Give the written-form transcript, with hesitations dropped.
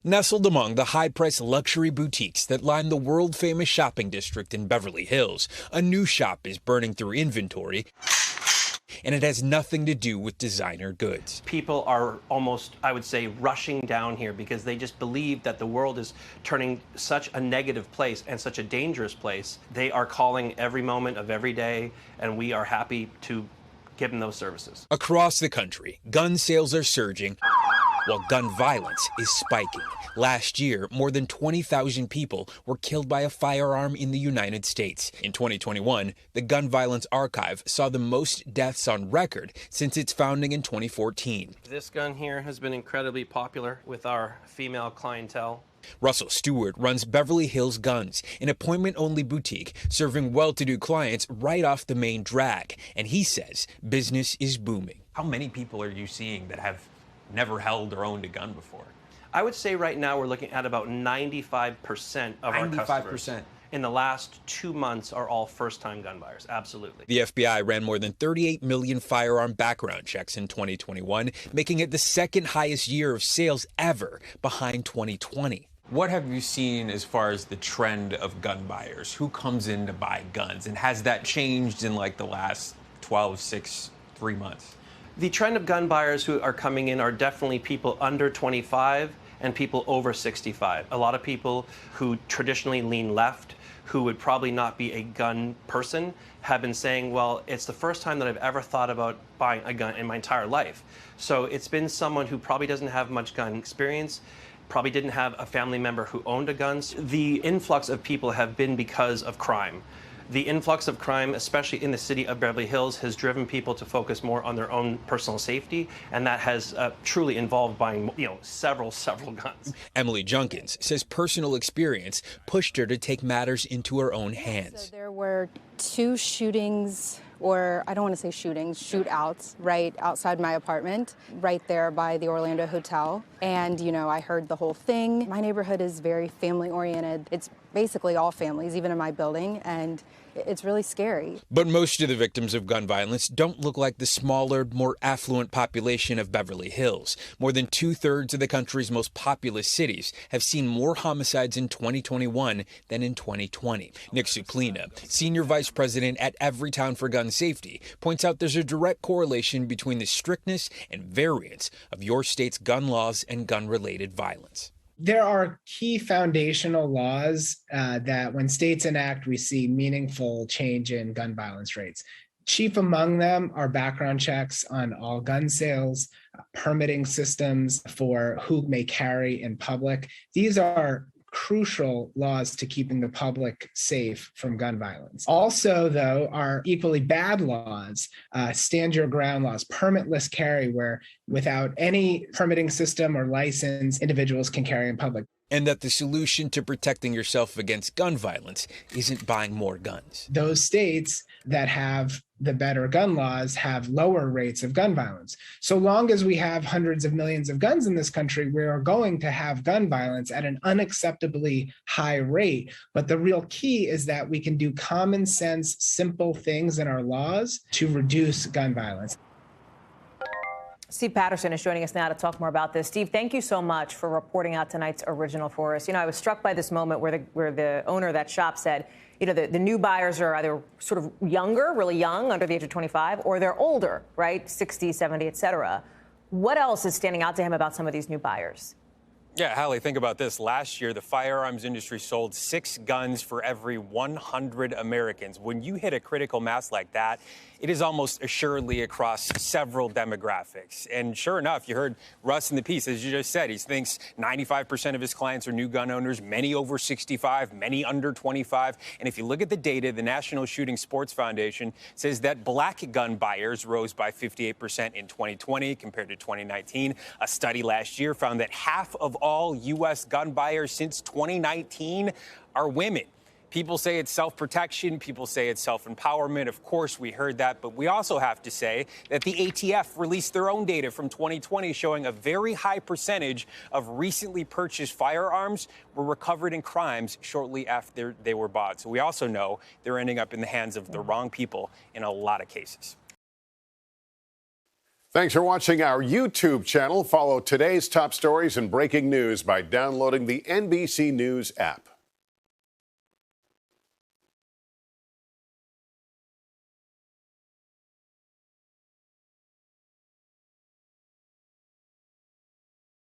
Nestled among the high-priced luxury boutiques that line the world-famous shopping district in Beverly Hills, a new shop is burning through inventory, and it has nothing to do with designer goods. People are almost, I would say, rushing down here because they just believe that the world is turning such a negative place and such a dangerous place. They are calling every moment of every day, and we are happy to give them those services. Across the country, gun sales are surging, while gun violence is spiking. Last year, more than 20,000 people were killed by a firearm in the United States. In 2021, the Gun Violence Archive saw the most deaths on record since its founding in 2014. This gun here has been incredibly popular with our female clientele. Russell Stewart runs Beverly Hills Guns, an appointment-only boutique serving well-to-do clients right off the main drag. And he says business is booming. How many people are you seeing that have never held or owned a gun before? I would say right now we're looking at about 95% of our customers in the last 2 months are all first-time gun buyers. Absolutely. The FBI ran more than 38 million firearm background checks in 2021, making it the second highest year of sales ever, behind 2020. What have you seen as far as the trend of gun buyers? Who comes in to buy guns? And has that changed in like the last 12, 6, 3 months? The trend of gun buyers who are coming in are definitely people under 25 and people over 65. A lot of people who traditionally lean left, who would probably not be a gun person, have been saying, well, it's the first time that I've ever thought about buying a gun in my entire life. So it's been someone who probably doesn't have much gun experience, probably didn't have a family member who owned a gun. The influx of people have been because of crime. The influx of crime, especially in the city of Beverly Hills, has driven people to focus more on their own personal safety, and that has truly involved buying, several guns. Emily Junkins says personal experience pushed her to take matters into her own hands. So there were 2 shootings, or I don't want to say shootings, shootouts right outside my apartment, right there by the Orlando Hotel. And, I heard the whole thing. My neighborhood is very family-oriented. It's basically all families, even in my building, and it's really scary. But most of the victims of gun violence don't look like the smaller, more affluent population of Beverly Hills. More than 2/3 of the country's most populous cities have seen more homicides in 2021 than in 2020. Nick Suklina, senior vice president at Everytown for Gun Safety, points out there's a direct correlation between the strictness and variance of your state's gun laws and gun-related violence. There are key foundational laws that when states enact, we see meaningful change in gun violence rates. Chief among them are background checks on all gun sales, permitting systems for who may carry in public. These are crucial laws to keeping the public safe from gun violence. Also, though, are equally bad laws, stand your ground laws, permitless carry, where without any permitting system or license, individuals can carry in public. And that the solution to protecting yourself against gun violence isn't buying more guns. Those states that have the better gun laws have lower rates of gun violence. So long as we have hundreds of millions of guns in this country, we are going to have gun violence at an unacceptably high rate. But the real key is that we can do common sense, simple things in our laws to reduce gun violence. Steve Patterson is joining us now to talk more about this. Steve, thank you so much for reporting out tonight's original for us. I was struck by this moment where the owner of that shop said, the new buyers are either sort of younger, really young, under the age of 25, or they're older, right? 60, 70, et cetera. What else is standing out to him about some of these new buyers? Yeah, Hallie, think about this. Last year, the firearms industry sold 6 guns for every 100 Americans. When you hit a critical mass like that, it is almost assuredly across several demographics. And sure enough, you heard Russ in the piece, as you just said, he thinks 95% of his clients are new gun owners, many over 65, many under 25. And if you look at the data, the National Shooting Sports Foundation says that black gun buyers rose by 58% in 2020 compared to 2019. A study last year found that half of all U.S. gun buyers since 2019 are women. People say it's self-protection. People say it's self-empowerment. Of course, we heard that. But we also have to say that the ATF released their own data from 2020 showing a very high percentage of recently purchased firearms were recovered in crimes shortly after they were bought. So we also know they're ending up in the hands of the wrong people in a lot of cases. Thanks for watching our YouTube channel. Follow today's top stories and breaking news by downloading the NBC News app.